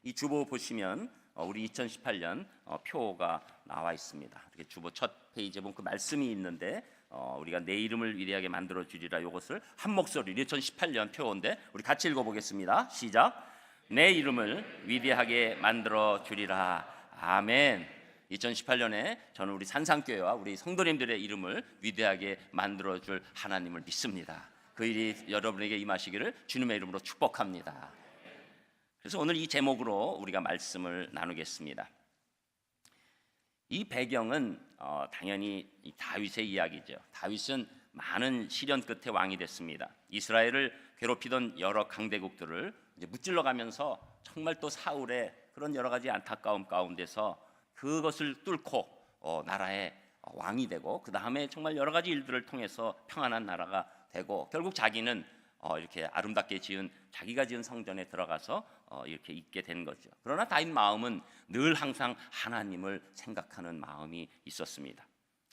이 주보 보시면 우리 2018년 표가 나와 있습니다. 이렇게 주보 첫 페이지에 보면 그 말씀이 있는데 우리가 내 이름을 위대하게 만들어 주리라, 이것을 한 목소리로 2018년 표인데 우리 같이 읽어보겠습니다. 시작. 내 이름을 위대하게 만들어 주리라. 아멘. 2018년에 저는 우리 산상교회와 우리 성도님들의 이름을 위대하게 만들어 줄 하나님을 믿습니다. 그 일이 여러분에게 임하시기를 주님의 이름으로 축복합니다. 그래서 오늘 이 제목으로 우리가 말씀을 나누겠습니다. 이 배경은 당연히 다윗의 이야기죠. 다윗은 많은 시련 끝에 왕이 됐습니다. 이스라엘을 괴롭히던 여러 강대국들을 이제 무찔러가면서 정말 또 사울의 그런 여러 가지 안타까움 가운데서 그것을 뚫고 나라의 왕이 되고, 그 다음에 정말 여러 가지 일들을 통해서 평안한 나라가 되고, 결국 자기는 이렇게 아름답게 지은 자기가 지은 성전에 들어가서 이렇게 있게 된 거죠. 그러나 다윗 마음은 늘 항상 하나님을 생각하는 마음이 있었습니다.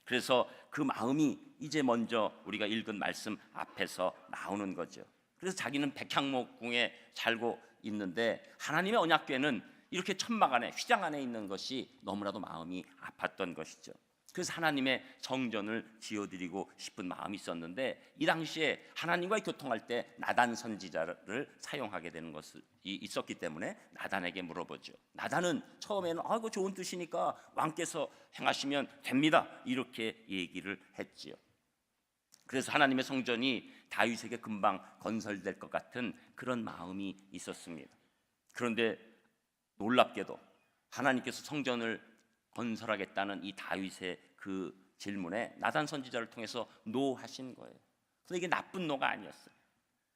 그래서 그 마음이 이제 먼저 우리가 읽은 말씀 앞에서 나오는 거죠. 그래서 자기는 백향목궁에 살고 있는데 하나님의 언약궤는 이렇게 천막 안에, 휘장 안에 있는 것이 너무나도 마음이 아팠던 것이죠. 그래서 하나님의 성전을 지어드리고 싶은 마음이 있었는데, 이 당시에 하나님과의 교통할 때 나단 선지자를 사용하게 되는 것이 있었기 때문에 나단에게 물어보죠. 나단은 처음에는 이거 좋은 뜻이니까 왕께서 행하시면 됩니다, 이렇게 얘기를 했지요. 그래서 하나님의 성전이 다윗에게 금방 건설될 것 같은 그런 마음이 있었습니다. 그런데 놀랍게도 하나님께서 성전을 건설하겠다는 이 다윗의 그 질문에 나단 선지자를 통해서 노하신 거예요. 그래서 이게 나쁜 노가 아니었어요.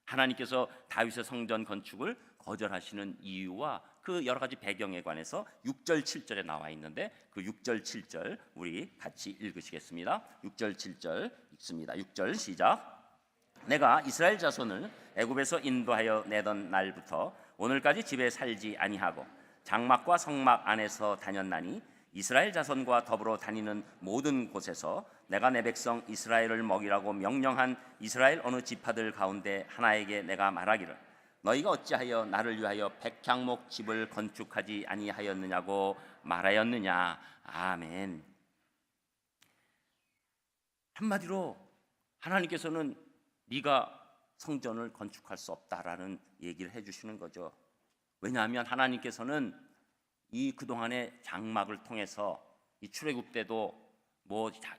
하나님께서 다윗의 성전 건축을 거절하시는 이유와 그 여러 가지 배경에 관해서 6절 7절에 나와 있는데, 그 6절 7절 우리 같이 읽으시겠습니다. 6절 7절 읽습니다. 6절 시작. 내가 이스라엘 자손을 애굽에서 인도하여 내던 날부터 오늘까지 집에 살지 아니하고 장막과 성막 안에서 다녔나니, 이스라엘 자손과 더불어 다니는 모든 곳에서 내가 내 백성 이스라엘을 먹이라고 명령한 이스라엘 어느 지파들 가운데 하나에게 내가 말하기를, 너희가 어찌하여 나를 위하여 백향목 집을 건축하지 아니하였느냐고 말하였느냐. 아멘. 한마디로 하나님께서는 네가 성전을 건축할 수 없다라는 얘기를 해주시는 거죠. 왜냐하면 하나님께서는 이 그동안의 장막을 통해서 이 출애굽 때도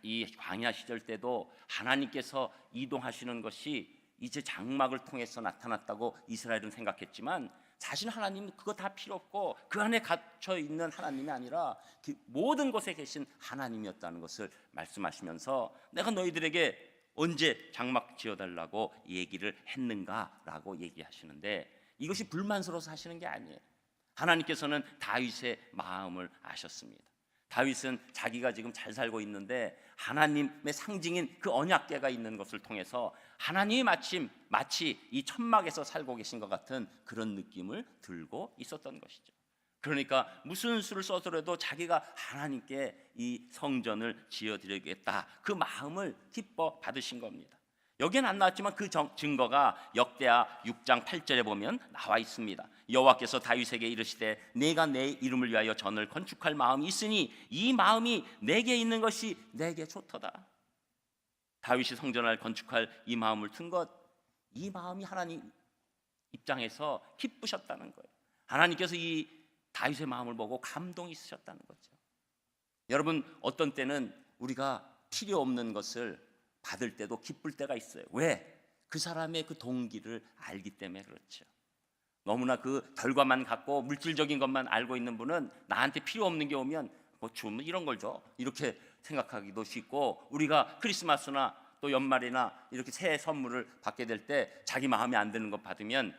이 광야 시절 때도 하나님께서 이동하시는 것이 이제 장막을 통해서 나타났다고 이스라엘은 생각했지만, 사실 하나님은 그거 다 필요 없고 그 안에 갇혀 있는 하나님이 아니라 그 모든 곳에 계신 하나님이었다는 것을 말씀하시면서, 내가 너희들에게 언제 장막 지어달라고 얘기를 했는가라고 얘기하시는데, 이것이 불만스러워서 하시는 게 아니에요. 하나님께서는 다윗의 마음을 아셨습니다. 다윗은 자기가 지금 잘 살고 있는데 하나님의 상징인 그 언약궤가 있는 것을 통해서 하나님이 마치 이 천막에서 살고 계신 것 같은 그런 느낌을 들고 있었던 것이죠. 그러니까 무슨 수를 써서라도 자기가 하나님께 이 성전을 지어드리겠다, 그 마음을 기뻐 받으신 겁니다. 여기엔 안 나왔지만 그 증거가 역대하 6장 8절에 보면 나와 있습니다. 여호와께서 다윗에게 이르시되 내가 내 이름을 위하여 전을 건축할 마음이 있으니 이 마음이 내게 있는 것이 내게 좋도다. 다윗이 성전을 건축할 이 마음을 튼 것, 이 마음이 하나님 입장에서 기쁘셨다는 거예요. 하나님께서 이 다윗의 마음을 보고 감동이 있으셨다는 거죠. 여러분, 어떤 때는 우리가 필요 없는 것을 받을 때도 기쁠 때가 있어요. 왜? 그 사람의 그 동기를 알기 때문에 그렇죠. 너무나 그 결과만 갖고 물질적인 것만 알고 있는 분은 나한테 필요 없는 게 오면 주면 이런 걸 줘, 이렇게 생각하기도 쉽고, 우리가 크리스마스나 또 연말이나 이렇게 새 선물을 받게 될 때 자기 마음에 안 드는 것 받으면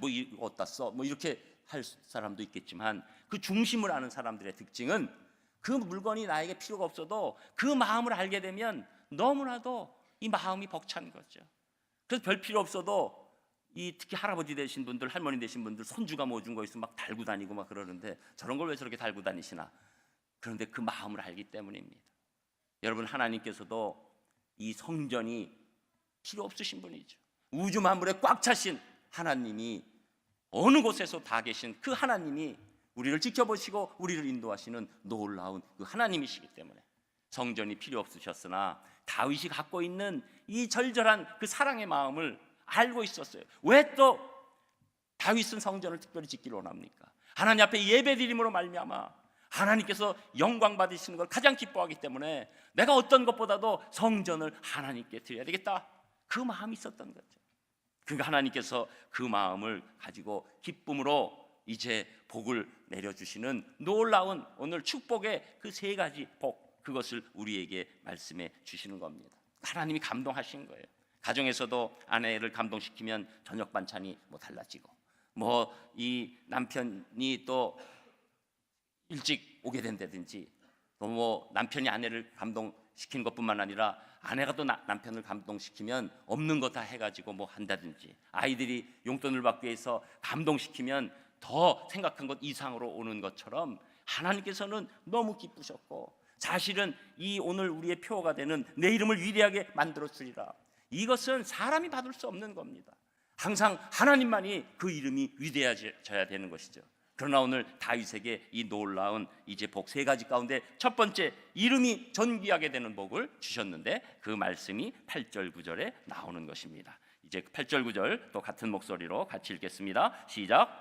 이거 어디다 써? 이렇게 할 사람도 있겠지만, 그 중심을 아는 사람들의 특징은 그 물건이 나에게 필요가 없어도 그 마음을 알게 되면 너무나도 이 마음이 벅찬 거죠. 그래서 별 필요 없어도 특히 할아버지 되신 분들, 할머니 되신 분들 손주가 뭐 준 거 있으면 막 달고 다니고 막 그러는데, 저런 걸 왜 저렇게 달고 다니시나? 그런데 그 마음을 알기 때문입니다. 여러분, 하나님께서도 이 성전이 필요 없으신 분이죠. 우주 만물에 꽉 차신 하나님이, 어느 곳에서 다 계신 그 하나님이 우리를 지켜보시고 우리를 인도하시는 놀라운 그 하나님이시기 때문에 성전이 필요 없으셨으나 다윗이 갖고 있는 이 절절한 그 사랑의 마음을 알고 있었어요. 왜 또 다윗은 성전을 특별히 짓기를 원합니까? 하나님 앞에 예배드림으로 말미암아 하나님께서 영광 받으시는 걸 가장 기뻐하기 때문에 내가 어떤 것보다도 성전을 하나님께 드려야 되겠다, 그 마음이 있었던 거죠. 그러니까 하나님께서 그 마음을 가지고 기쁨으로 이제 복을 내려주시는 놀라운 오늘 축복의 그 세 가지 복, 그것을 우리에게 말씀해 주시는 겁니다. 하나님이 감동하신 거예요. 가정에서도 아내를 감동시키면 저녁 반찬이 뭐 달라지고, 뭐 이 남편이 또 일찍 오게 된다든지, 또 뭐 남편이 아내를 감동시키는 것뿐만 아니라 아내가 또 남편을 감동시키면 없는 거 다 해가지고 뭐 한다든지, 아이들이 용돈을 받기 위해서 감동시키면 더 생각한 것 이상으로 오는 것처럼 하나님께서는 너무 기쁘셨고, 사실은 이 오늘 우리의 표어가 되는 내 이름을 위대하게 만들어 주리라, 이것은 사람이 받을 수 없는 겁니다. 항상 하나님만이 그 이름이 위대해져야 되는 것이죠. 그러나 오늘 다윗에게 이 놀라운 이제 복 세 가지 가운데 첫 번째, 이름이 존귀하게 되는 복을 주셨는데 그 말씀이 8절 9절에 나오는 것입니다. 이제 8절 9절 또 같은 목소리로 같이 읽겠습니다. 시작.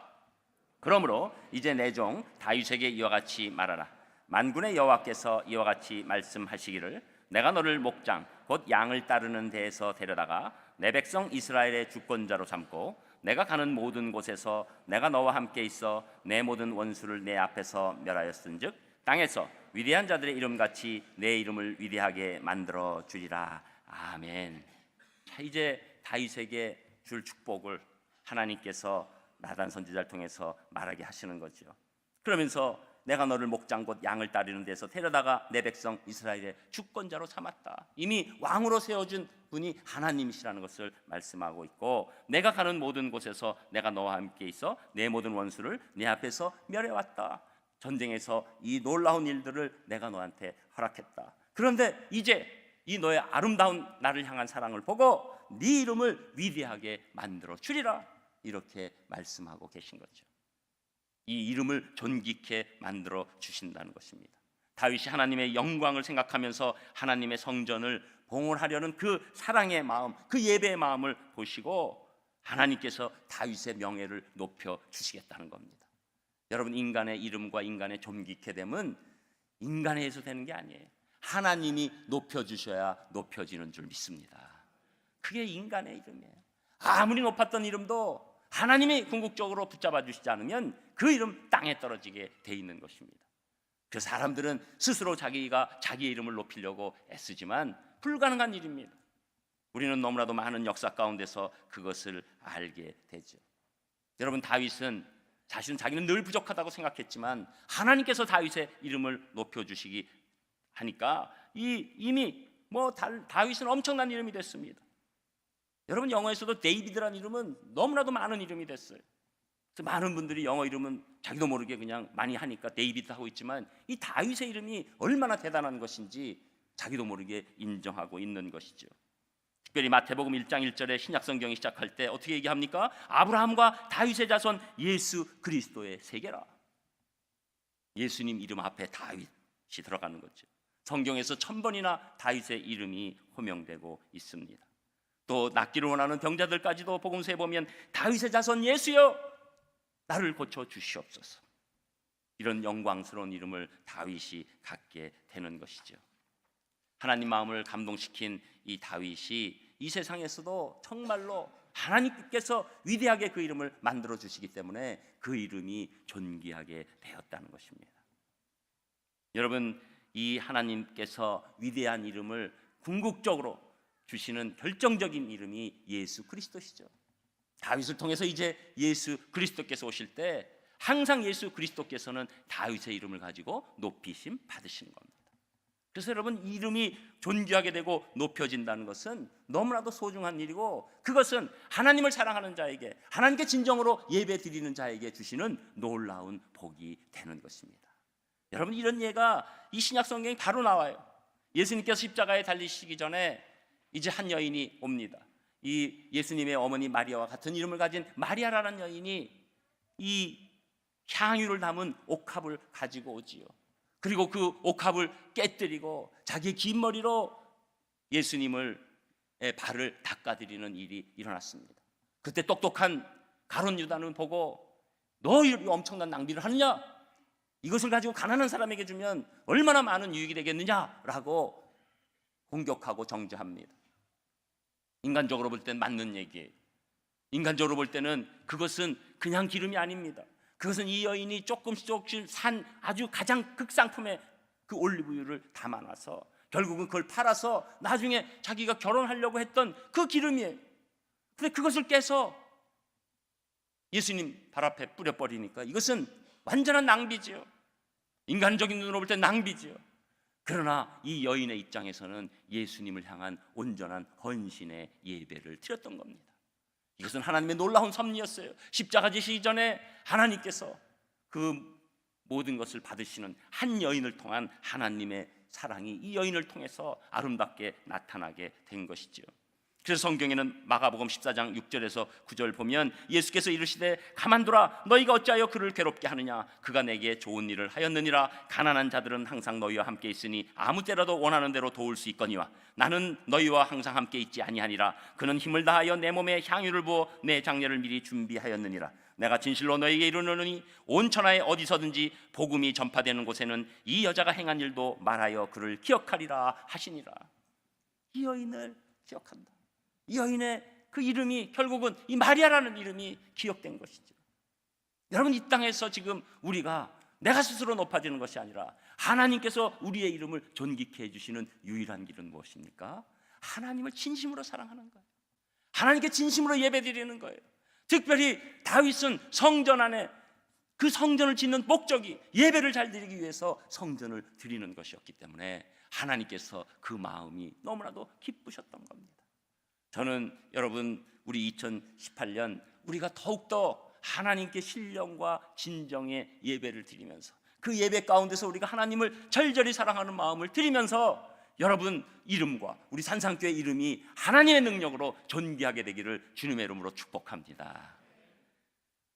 그러므로 이제 내 종 다윗에게 이와 같이 말하라. 만군의 여호와께서 이와 같이 말씀하시기를 내가 너를 목장 곧 양을 따르는 데에서 데려다가 내 백성 이스라엘의 주권자로 삼고 내가 가는 모든 곳에서 내가 너와 함께 있어 내 모든 원수를 내 앞에서 멸하였은즉 땅에서 위대한 자들의 이름같이 내 이름을 위대하게 만들어 주리라. 아멘. 자, 이제 다윗에게 줄 축복을 하나님께서 나단 선지자를 통해서 말하게 하시는 거죠. 그러면서 내가 너를 목장 곧 양을 따르는 데서 데려다가 내 백성 이스라엘의 주권자로 삼았다. 이미 왕으로 세워준 분이 하나님이시라는 것을 말씀하고 있고, 내가 가는 모든 곳에서 내가 너와 함께 있어 내 모든 원수를 내 앞에서 멸해왔다. 전쟁에서 이 놀라운 일들을 내가 너한테 허락했다. 그런데 이제 이 너의 아름다운 나를 향한 사랑을 보고 네 이름을 위대하게 만들어 주리라, 이렇게 말씀하고 계신 거죠. 이 이름을 존귀케 만들어 주신다는 것입니다. 다윗이 하나님의 영광을 생각하면서 하나님의 성전을 봉헌하려는 그 사랑의 마음, 그 예배의 마음을 보시고 하나님께서 다윗의 명예를 높여 주시겠다는 겁니다. 여러분, 인간의 이름과 인간의 존귀케 됨은 인간에 의해서 되는 게 아니에요. 하나님이 높여주셔야 높여지는 줄 믿습니다. 그게 인간의 이름이에요. 아무리 높았던 이름도 하나님이 궁극적으로 붙잡아 주시지 않으면 그 이름 땅에 떨어지게 돼 있는 것입니다. 그 사람들은 스스로 자기가 자기의 이름을 높이려고 애쓰지만 불가능한 일입니다. 우리는 너무나도 많은 역사 가운데서 그것을 알게 되죠. 여러분, 다윗은 사실은 자기는 늘 부족하다고 생각했지만 하나님께서 다윗의 이름을 높여주시기 하니까 이미 다윗은 엄청난 이름이 됐습니다. 여러분, 영어에서도 데이비드라는 이름은 너무나도 많은 이름이 됐어요. 그래서 많은 분들이 영어 이름은 자기도 모르게 그냥 많이 하니까 데이비드 하고 있지만 이 다윗의 이름이 얼마나 대단한 것인지 자기도 모르게 인정하고 있는 것이죠. 특별히 마태복음 1장 1절에 신약성경이 시작할 때 어떻게 얘기합니까? 아브라함과 다윗의 자손 예수 그리스도의 세계라. 예수님 이름 앞에 다윗이 들어가는 거죠. 성경에서 1000번이나 다윗의 이름이 호명되고 있습니다. 또 낫기를 원하는 병자들까지도 복음서에 보면 다윗의 자손 예수여 나를 고쳐 주시옵소서, 이런 영광스러운 이름을 다윗이 갖게 되는 것이죠. 하나님 마음을 감동시킨 이 다윗이 이 세상에서도 정말로 하나님께서 위대하게 그 이름을 만들어 주시기 때문에 그 이름이 존귀하게 되었다는 것입니다. 여러분, 이 하나님께서 위대한 이름을 궁극적으로 주시는 결정적인 이름이 예수 그리스도시죠. 다윗을 통해서 이제 예수 그리스도께서 오실 때 항상 예수 그리스도께서는 다윗의 이름을 가지고 높이심 받으시는 겁니다. 그래서 여러분, 이름이 존귀하게 되고 높여진다는 것은 너무나도 소중한 일이고, 그것은 하나님을 사랑하는 자에게, 하나님께 진정으로 예배 드리는 자에게 주시는 놀라운 복이 되는 것입니다. 여러분, 이런 예가 이 신약 성경에 바로 나와요. 예수님께서 십자가에 달리시기 전에 이제 한 여인이 옵니다. 이 예수님의 어머니 마리아와 같은 이름을 가진 마리아라는 여인이 이 향유를 담은 옥합을 가지고 오지요. 그리고 그 옥합을 깨뜨리고 자기의 긴 머리로 예수님의 발을 닦아드리는 일이 일어났습니다. 그때 똑똑한 가룟 유다는 보고 너 이렇게 엄청난 낭비를 하느냐? 이것을 가지고 가난한 사람에게 주면 얼마나 많은 유익이 되겠느냐라고 공격하고 정죄합니다. 인간적으로 볼 때는 맞는 얘기예요. 인간적으로 볼 때는 그것은 그냥 기름이 아닙니다. 그것은 이 여인이 조금씩 산 아주 가장 극상품의 그 올리브유를 담아놔서 결국은 그걸 팔아서 나중에 자기가 결혼하려고 했던 그 기름이에요. 근데 그것을 깨서 예수님 발 앞에 뿌려버리니까 이것은 완전한 낭비지요. 인간적인 눈으로 볼 때 낭비지요. 그러나 이 여인의 입장에서는 예수님을 향한 온전한 헌신의 예배를 드렸던 겁니다. 이것은 하나님의 놀라운 섭리였어요. 십자가 지시기 전에 하나님께서 그 모든 것을 받으시는 한 여인을 통한 하나님의 사랑이 이 여인을 통해서 아름답게 나타나게 된 것이죠. 그래서 성경에는 마가복음 14장 6절에서 9절 보면 예수께서 이르시되 가만두라 너희가 어찌하여 그를 괴롭게 하느냐 그가 내게 좋은 일을 하였느니라 가난한 자들은 항상 너희와 함께 있으니 아무 때라도 원하는 대로 도울 수 있거니와 나는 너희와 항상 함께 있지 아니하니라 그는 힘을 다하여 내 몸에 향유를 부어 내 장례를 미리 준비하였느니라 내가 진실로 너희에게 이르노니 온 천하에 어디서든지 복음이 전파되는 곳에는 이 여자가 행한 일도 말하여 그를 기억하리라 하시니라. 이 여인을 기억한다. 이 여인의 그 이름이 결국은 이 마리아라는 이름이 기억된 것이죠. 여러분, 이 땅에서 지금 우리가 내가 스스로 높아지는 것이 아니라 하나님께서 우리의 이름을 존귀케 해주시는 유일한 길은 무엇입니까? 하나님을 진심으로 사랑하는 거예요. 하나님께 진심으로 예배드리는 거예요. 특별히 다윗은 성전 안에 그 성전을 짓는 목적이 예배를 잘 드리기 위해서 성전을 드리는 것이었기 때문에 하나님께서 그 마음이 너무나도 기쁘셨던 겁니다. 저는 여러분 우리 2018년 우리가 더욱더 하나님께 신령과 진정의 예배를 드리면서 그 예배 가운데서 우리가 하나님을 절절히 사랑하는 마음을 드리면서 여러분 이름과 우리 산상교회 이름이 하나님의 능력으로 존귀하게 되기를 주님의 이름으로 축복합니다.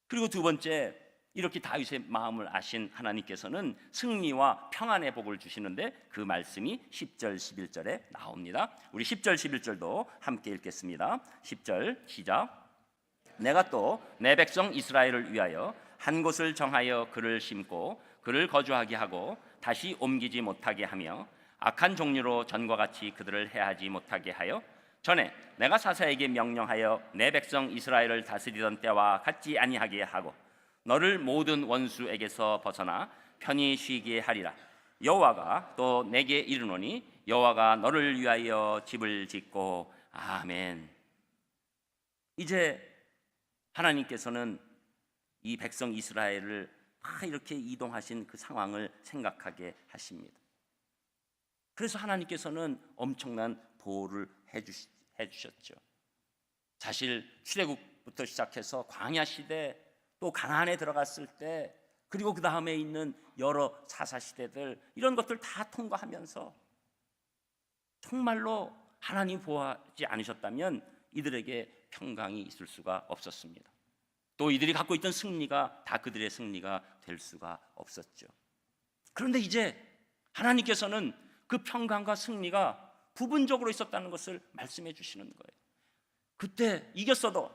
그리고 두 번째, 이렇게 다윗의 마음을 아신 하나님께서는 승리와 평안의 복을 주시는데 그 말씀이 10절 11절에 나옵니다. 우리 10절 11절도 함께 읽겠습니다. 10절 시작. 내가 또 내 백성 이스라엘을 위하여 한 곳을 정하여 그를 심고 그를 거주하게 하고 다시 옮기지 못하게 하며 악한 종류로 전과 같이 그들을 해하지 못하게 하여 전에 내가 사사에게 명령하여 내 백성 이스라엘을 다스리던 때와 같지 아니하게 하고 너를 모든 원수에게서 벗어나 편히 쉬게 하리라. 여호와가 또 내게 이르노니 여호와가 너를 위하여 집을 짓고 아멘. 이제 하나님께서는 이 백성 이스라엘을 막 이렇게 이동하신 그 상황을 생각하게 하십니다. 그래서 하나님께서는 엄청난 보호를 해주셨죠. 사실 출애굽부터 시작해서 광야 시대 또 가나안에 들어갔을 때 그리고 그 다음에 있는 여러 사사 시대들 이런 것들 다 통과하면서 정말로 하나님 보호하지 않으셨다면 이들에게 평강이 있을 수가 없었습니다. 또 이들이 갖고 있던 승리가 다 그들의 승리가 될 수가 없었죠. 그런데 이제 하나님께서는 그 평강과 승리가 부분적으로 있었다는 것을 말씀해 주시는 거예요. 그때 이겼어도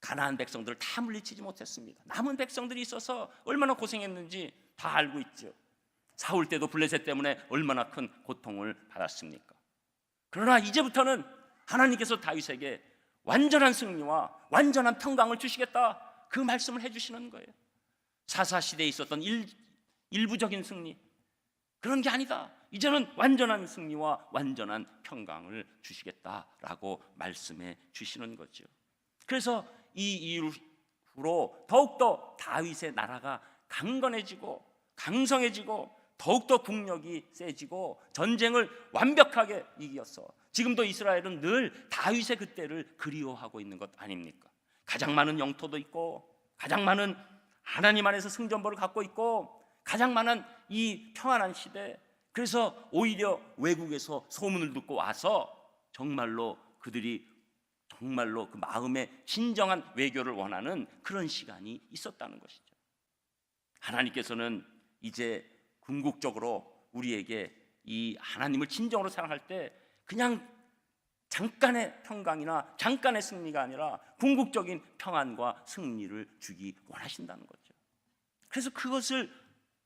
가나안 백성들을 다 물리치지 못했습니다. 남은 백성들이 있어서 얼마나 고생했는지 다 알고 있죠. 사울 때도 블레셋 때문에 얼마나 큰 고통을 받았습니까? 그러나 이제부터는 하나님께서 다윗에게 완전한 승리와 완전한 평강을 주시겠다, 그 말씀을 해주시는 거예요. 사사시대에 있었던 일부적인 승리, 그런 게 아니다. 이제는 완전한 승리와 완전한 평강을 주시겠다라고 말씀해 주시는 거죠. 그래서 이 이후로 더욱더 다윗의 나라가 강건해지고 강성해지고 더욱더 국력이 세지고 전쟁을 완벽하게 이겨서 지금도 이스라엘은 늘 다윗의 그때를 그리워하고 있는 것 아닙니까? 가장 많은 영토도 있고 가장 많은 하나님 안에서 승전보를 갖고 있고 가장 많은 이 평안한 시대, 그래서 오히려 외국에서 소문을 듣고 와서 정말로 그들이 정말로 그 마음의 진정한 외교를 원하는 그런 시간이 있었다는 것이죠. 하나님께서는 이제 궁극적으로 우리에게 이 하나님을 진정으로 사랑할 때 그냥 잠깐의 평강이나 잠깐의 승리가 아니라 궁극적인 평안과 승리를 주기 원하신다는 거죠. 그래서 그것을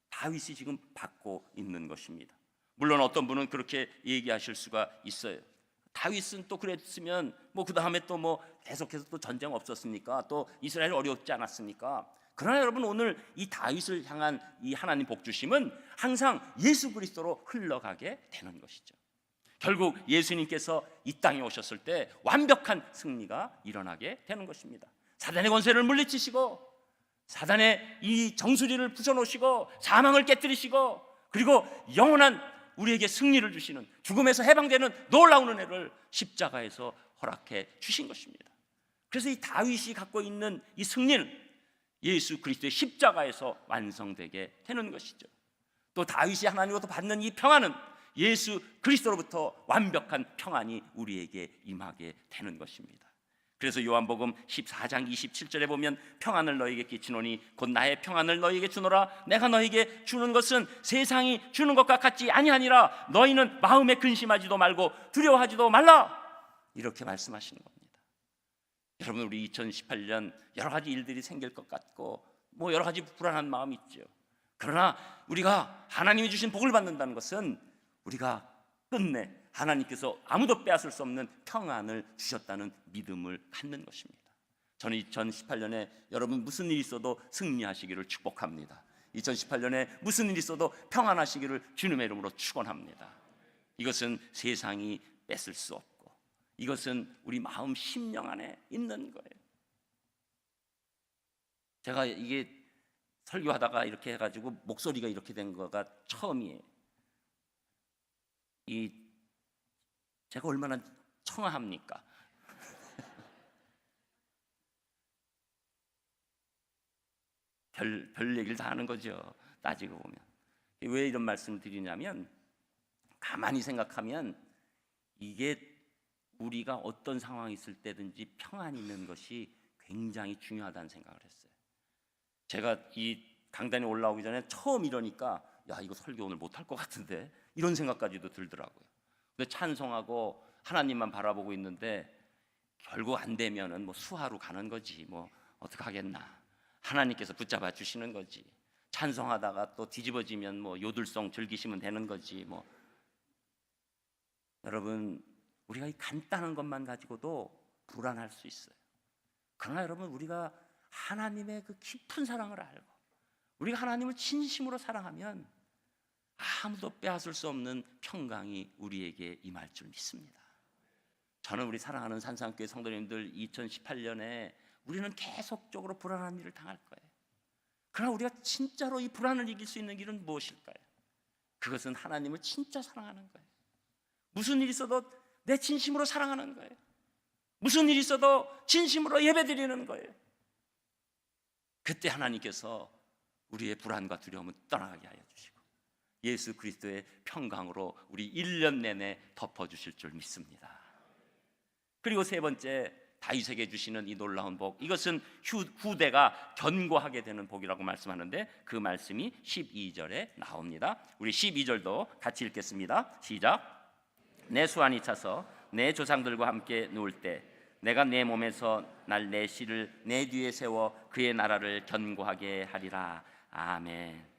다윗이 지금 받고 있는 것입니다. 물론 어떤 분은 그렇게 얘기하실 수가 있어요. 다윗은 또 그랬으면 그 다음에 또 계속해서 또 전쟁 없었습니까? 또 이스라엘 어렵지 않았습니까? 그러나 여러분, 오늘 이 다윗을 향한 이 하나님 복주심은 항상 예수 그리스도로 흘러가게 되는 것이죠. 결국 예수님께서 이 땅에 오셨을 때 완벽한 승리가 일어나게 되는 것입니다. 사단의 권세를 물리치시고 사단의 이 정수리를 부숴놓으시고 사망을 깨뜨리시고 그리고 영원한 우리에게 승리를 주시는, 죽음에서 해방되는 놀라운 은혜를 십자가에서 허락해 주신 것입니다. 그래서 이 다윗이 갖고 있는 이 승리는 예수 그리스도의 십자가에서 완성되게 되는 것이죠. 또 다윗이 하나님으로부터 받는 이 평안은 예수 그리스도로부터 완벽한 평안이 우리에게 임하게 되는 것입니다. 그래서 요한복음 14장 27절에 보면 평안을 너희에게 끼치노니 곧 나의 평안을 너희에게 주노라. 내가 너희에게 주는 것은 세상이 주는 것과 같지 아니하니라. 너희는 마음에 근심하지도 말고 두려워하지도 말라. 이렇게 말씀하시는 겁니다. 여러분, 우리 2018년 여러 가지 일들이 생길 것 같고 여러 가지 불안한 마음이 있죠. 그러나 우리가 하나님이 주신 복을 받는다는 것은 우리가 끝내 하나님께서 아무도 빼앗을 수 없는 평안을 주셨다는 믿음을 갖는 것입니다. 저는 2018년에 여러분 무슨 일이 있어도 승리하시기를 축복합니다. 2018년에 무슨 일이 있어도 평안하시기를 주님의 이름으로 축원합니다. 이것은 세상이 뺏을 수 없고 이것은 우리 마음 심령 안에 있는 거예요. 제가 이게 설교하다가 이렇게 해가지고 목소리가 이렇게 된 거가 처음이에요. 제가 얼마나 청아합니까? 별 얘기를 다 하는 거죠. 따지고 보면. 왜 이런 말씀을 드리냐면, 가만히 생각하면 이게 우리가 어떤 상황이 있을 때든지 평안이 있는 것이 굉장히 중요하다는 생각을 했어요. 제가 이 강단에 올라오기 전에 처음 이러니까 이거 설교 오늘 못할 것 같은데 이런 생각까지도 들더라고요. 근데 찬송하고 하나님만 바라보고 있는데 결국 안 되면은 수하로 가는 거지, 어떡하겠나. 하나님께서 붙잡아 주시는 거지. 찬송하다가 또 뒤집어지면 요들송 즐기시면 되는 거지. 여러분, 우리가 이 간단한 것만 가지고도 불안할 수 있어요. 그러나 여러분, 우리가 하나님의 그 깊은 사랑을 알고 우리가 하나님을 진심으로 사랑하면 아무도 빼앗을 수 없는 평강이 우리에게 임할 줄 믿습니다. 저는 우리 사랑하는 산상교회 성도님들, 2018년에 우리는 계속적으로 불안한 일을 당할 거예요. 그러나 우리가 진짜로 이 불안을 이길 수 있는 길은 무엇일까요? 그것은 하나님을 진짜 사랑하는 거예요. 무슨 일이 있어도 내 진심으로 사랑하는 거예요. 무슨 일이 있어도 진심으로 예배드리는 거예요. 그때 하나님께서 우리의 불안과 두려움을 떠나게 하여 주시고 예수 그리스도의 평강으로 우리 1년 내내 덮어주실 줄 믿습니다. 그리고 세 번째, 다윗에게 주시는 이 놀라운 복, 이것은 후대가 견고하게 되는 복이라고 말씀하는데 그 말씀이 12절에 나옵니다. 우리 12절도 같이 읽겠습니다. 시작. 내 수완이 차서 내 조상들과 함께 누울 때 내가 내 몸에서 날 내 씨를 내 뒤에 세워 그의 나라를 견고하게 하리라. 아멘.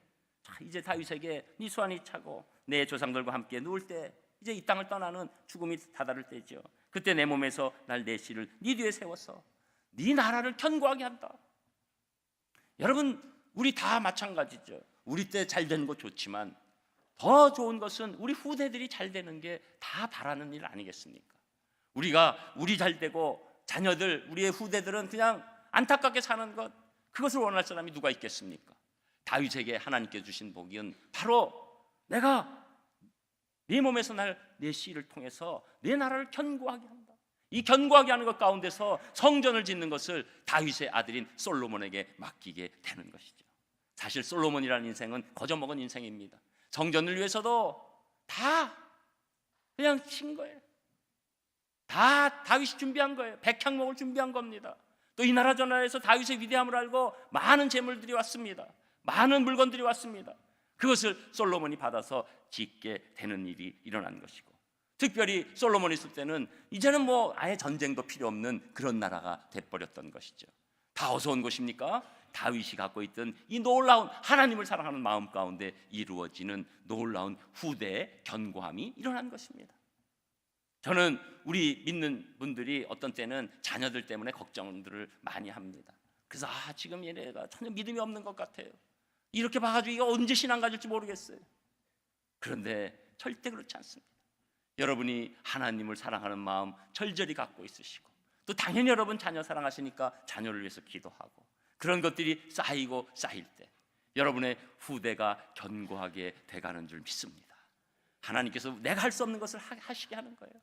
자, 이제 다윗에게 네 수완이 차고 내 조상들과 함께 누울 때 이제 이 땅을 떠나는 죽음이 다다를 때죠. 그때 내 몸에서 날 내 씨를 네 뒤에 세워서 네 나라를 견고하게 한다. 여러분, 우리 다 마찬가지죠. 우리 때 잘 되는 거 좋지만 더 좋은 것은 우리 후대들이 잘 되는 게 다 바라는 일 아니겠습니까? 우리 잘 되고 자녀들, 우리의 후대들은 그냥 안타깝게 사는 것, 그것을 원할 사람이 누가 있겠습니까? 다윗에게 하나님께 주신 복은 바로 내가 네 몸에서 내 씨를 통해서 내 나라를 견고하게 한다. 이 견고하게 하는 것 가운데서 성전을 짓는 것을 다윗의 아들인 솔로몬에게 맡기게 되는 것이죠. 사실 솔로몬이라는 인생은 거저먹은 인생입니다. 성전을 위해서도 다 그냥 친 거예요. 다 다윗이 준비한 거예요. 백향목을 준비한 겁니다. 또 이 나라 전하에서 다윗의 위대함을 알고 많은 재물들이 왔습니다. 많은 물건들이 왔습니다. 그것을 솔로몬이 받아서 짓게 되는 일이 일어난 것이고, 특별히 솔로몬이 있을 때는 이제는 뭐 아예 전쟁도 필요 없는 그런 나라가 돼버렸던 것이죠. 다 어디서 온 것입니까? 다윗이 갖고 있던 이 놀라운 하나님을 사랑하는 마음 가운데 이루어지는 놀라운 후대의 견고함이 일어난 것입니다. 저는 우리 믿는 분들이 어떤 때는 자녀들 때문에 걱정들을 많이 합니다. 그래서 지금 얘네가 전혀 믿음이 없는 것 같아요. 이렇게 봐가지고 이거 언제 신앙 가질지 모르겠어요. 그런데 절대 그렇지 않습니다. 여러분이 하나님을 사랑하는 마음 절절히 갖고 있으시고, 또 당연히 여러분 자녀 사랑하시니까 자녀를 위해서 기도하고, 그런 것들이 쌓이고 쌓일 때 여러분의 후대가 견고하게 돼가는 줄 믿습니다. 하나님께서 내가 할 수 없는 것을 하시게 하는 거예요.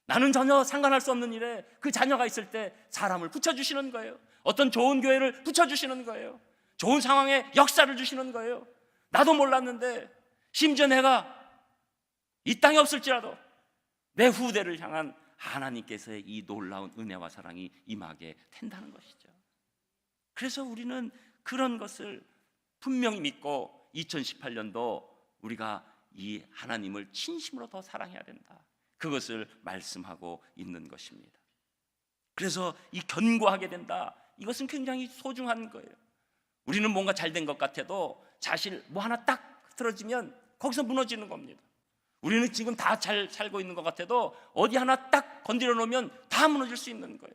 나는 전혀 상관할 수 없는 일에 그 자녀가 있을 때 사람을 붙여주시는 거예요. 어떤 좋은 교회를 붙여주시는 거예요. 좋은 상황에 역사를 주시는 거예요. 나도 몰랐는데 심지어 내가 이 땅에 없을지라도 내 후대를 향한 하나님께서의 이 놀라운 은혜와 사랑이 임하게 된다는 것이죠. 그래서 우리는 그런 것을 분명히 믿고 2018년도 우리가 이 하나님을 진심으로 더 사랑해야 된다, 그것을 말씀하고 있는 것입니다. 그래서 이 견고하게 된다, 이것은 굉장히 소중한 거예요. 우리는 뭔가 잘된 것 같아도 사실 뭐 하나 딱 틀어지면 거기서 무너지는 겁니다. 우리는 지금 다 잘 살고 있는 것 같아도 어디 하나 딱 건드려 놓으면 다 무너질 수 있는 거예요.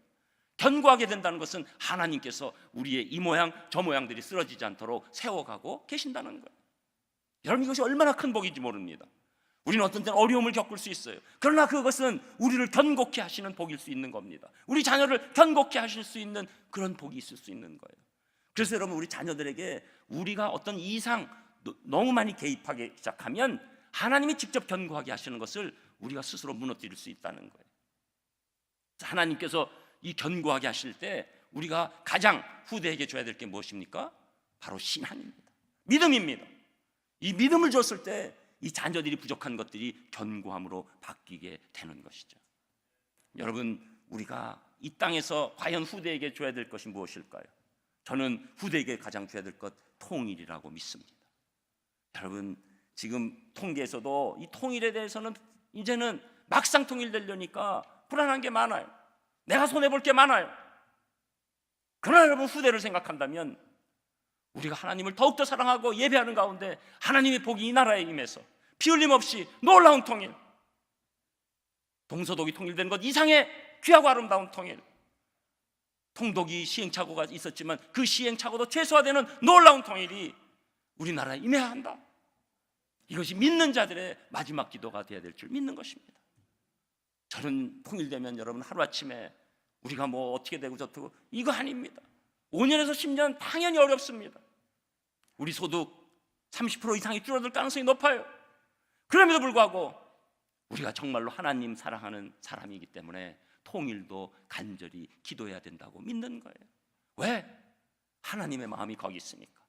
견고하게 된다는 것은 하나님께서 우리의 이 모양 저 모양들이 쓰러지지 않도록 세워가고 계신다는 거예요. 여러분, 이것이 얼마나 큰 복인지 모릅니다. 우리는 어떤 때는 어려움을 겪을 수 있어요. 그러나 그것은 우리를 견고케 하시는 복일 수 있는 겁니다. 우리 자녀를 견고케 하실 수 있는 그런 복이 있을 수 있는 거예요. 그래서 여러분, 우리 자녀들에게 우리가 어떤 이상 너무 많이 개입하기 시작하면 하나님이 직접 견고하게 하시는 것을 우리가 스스로 무너뜨릴 수 있다는 거예요. 하나님께서 이 견고하게 하실 때 우리가 가장 후대에게 줘야 될 게 무엇입니까? 바로 신앙입니다. 믿음입니다. 이 믿음을 줬을 때 이 자녀들이 부족한 것들이 견고함으로 바뀌게 되는 것이죠. 여러분, 우리가 이 땅에서 과연 후대에게 줘야 될 것이 무엇일까요? 저는 후대에게 가장 줘야 될 것, 통일이라고 믿습니다. 여러분, 지금 통계에서도 이 통일에 대해서는 이제는 막상 통일되려니까 불안한 게 많아요. 내가 손해볼 게 많아요. 그러나 여러분, 후대를 생각한다면 우리가 하나님을 더욱더 사랑하고 예배하는 가운데 하나님의 복이 이 나라에 임해서 피 흘림 없이 놀라운 통일, 동서독이 통일된 것 이상의 귀하고 아름다운 통일, 통독이 시행착오가 있었지만 그 시행착오도 최소화되는 놀라운 통일이 우리나라에 임해야 한다. 이것이 믿는 자들의 마지막 기도가 되어야 될 줄 믿는 것입니다. 저는 통일되면 여러분, 하루아침에 우리가 뭐 어떻게 되고 저쩌고 이거 아닙니다. 5년에서 10년 당연히 어렵습니다. 우리 소득 30% 이상이 줄어들 가능성이 높아요. 그럼에도 불구하고 우리가 정말로 하나님 사랑하는 사람이기 때문에 통일도 간절히 기도해야 된다고 믿는 거예요. 왜? 하나님의 마음이 거기 있으니까.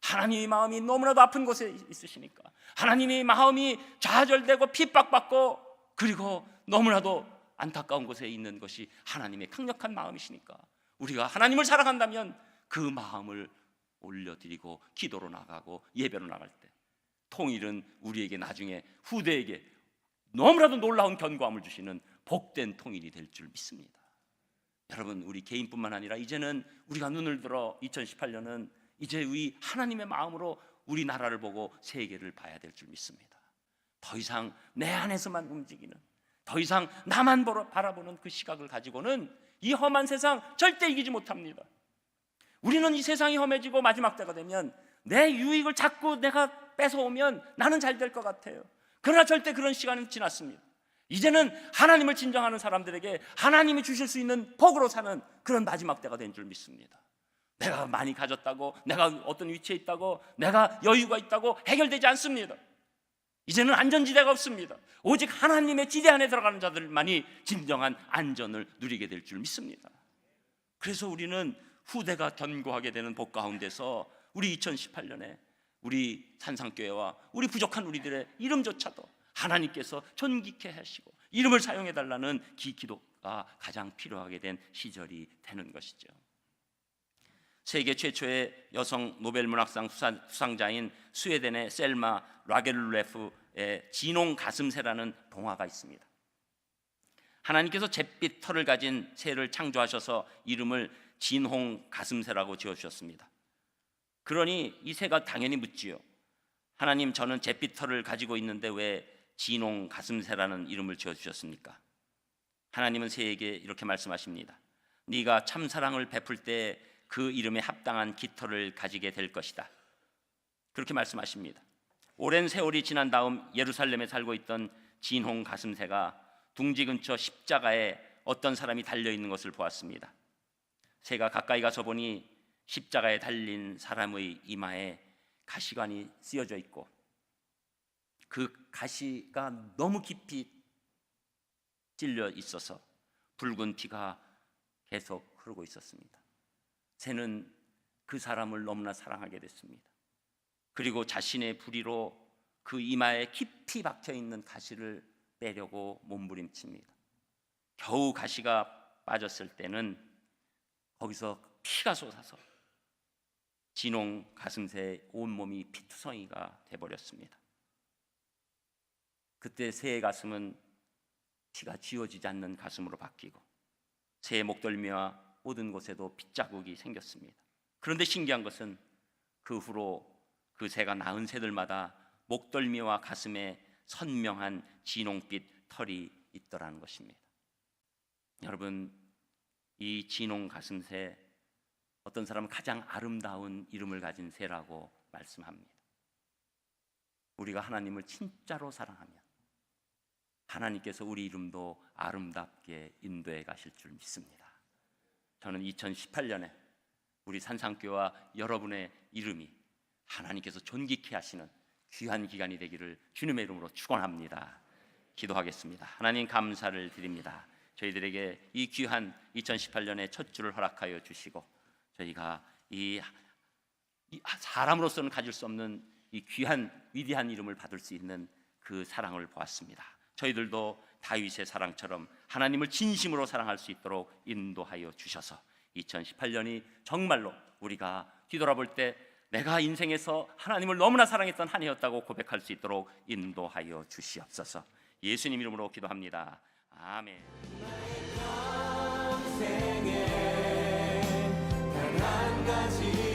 하나님의 마음이 너무나도 아픈 곳에 있으시니까. 하나님의 마음이 좌절되고 핍박받고 그리고 너무나도 안타까운 곳에 있는 것이 하나님의 강력한 마음이시니까 우리가 하나님을 사랑한다면 그 마음을 올려드리고 기도로 나가고 예배로 나갈 때 통일은 우리에게 나중에 후대에게 너무나도 놀라운 견고함을 주시는 복된 통일이 될 줄 믿습니다. 여러분, 우리 개인뿐만 아니라 이제는 우리가 눈을 들어 2018년은 이제 우리 하나님의 마음으로 우리나라를 보고 세계를 봐야 될 줄 믿습니다. 더 이상 내 안에서만 움직이는, 더 이상 나만 바라보는 그 시각을 가지고는 이 험한 세상 절대 이기지 못합니다. 우리는 이 세상이 험해지고 마지막 때가 되면 내 유익을 자꾸 내가 뺏어오면 나는 잘 될 것 같아요. 그러나 절대 그런 시간은 지났습니다. 이제는 하나님을 진정하는 사람들에게 하나님이 주실 수 있는 복으로 사는 그런 마지막 때가 된 줄 믿습니다. 내가 많이 가졌다고, 내가 어떤 위치에 있다고, 내가 여유가 있다고 해결되지 않습니다. 이제는 안전지대가 없습니다. 오직 하나님의 지대 안에 들어가는 자들만이 진정한 안전을 누리게 될 줄 믿습니다. 그래서 우리는 후대가 견고하게 되는 복 가운데서 우리 2018년에 우리 산상교회와 우리 부족한 우리들의 이름조차도 하나님께서 존귀케 하시고 이름을 사용해달라는 기도가 가장 필요하게 된 시절이 되는 것이죠. 세계 최초의 여성 노벨 문학상 수상자인 스웨덴의 셀마 라겔루레프의 진홍 가슴새라는 동화가 있습니다. 하나님께서 잿빛 털을 가진 새를 창조하셔서 이름을 진홍 가슴새라고 지어주셨습니다. 그러니 이 새가 당연히 묻지요. 하나님, 저는 잿빛 털을 가지고 있는데 왜 진홍 가슴새라는 이름을 지어주셨습니까? 하나님은 새에게 이렇게 말씀하십니다. 네가 참사랑을 베풀 때 그 이름에 합당한 깃털을 가지게 될 것이다. 그렇게 말씀하십니다. 오랜 세월이 지난 다음 예루살렘에 살고 있던 진홍 가슴새가 둥지 근처 십자가에 어떤 사람이 달려있는 것을 보았습니다. 새가 가까이 가서 보니 십자가에 달린 사람의 이마에 가시관이 쓰여져 있고 그 가시가 너무 깊이 찔려 있어서 붉은 피가 계속 흐르고 있었습니다. 새는 그 사람을 너무나 사랑하게 됐습니다. 그리고 자신의 부리로 그 이마에 깊이 박혀있는 가시를 빼려고 몸부림칩니다. 겨우 가시가 빠졌을 때는 거기서 피가 쏟아서 진홍 가슴새의 온몸이 피투성이가 돼버렸습니다. 그때 새의 가슴은 피가 지워지지 않는 가슴으로 바뀌고 새의 목덜미와 모든 곳에도 핏자국이 생겼습니다. 그런데 신기한 것은 그 후로 그 새가 낳은 새들마다 목덜미와 가슴에 선명한 진홍빛 털이 있더라는 것입니다. 여러분, 이 진홍 가슴새, 어떤 사람은 가장 아름다운 이름을 가진 새라고 말씀합니다. 우리가 하나님을 진짜로 사랑하면 하나님께서 우리 이름도 아름답게 인도해 가실 줄 믿습니다. 저는 2018년에 우리 산상교와 여러분의 이름이 하나님께서 존귀케 하시는 귀한 기간이 되기를 주님의 이름으로 축원합니다. 기도하겠습니다. 하나님, 감사를 드립니다. 저희들에게 이 귀한 2018년의 첫 주를 허락하여 주시고 저희가 이 사람으로서는 가질 수 없는 이 귀한 위대한 이름을 받을 수 있는 그 사랑을 보았습니다. 저희들도 다윗의 사랑처럼 하나님을 진심으로 사랑할 수 있도록 인도하여 주셔서 2018년이 정말로 우리가 뒤돌아볼 때 내가 인생에서 하나님을 너무나 사랑했던 한 해였다고 고백할 수 있도록 인도하여 주시옵소서. 예수님 이름으로 기도합니다. 아멘. 평생에 단 한 가지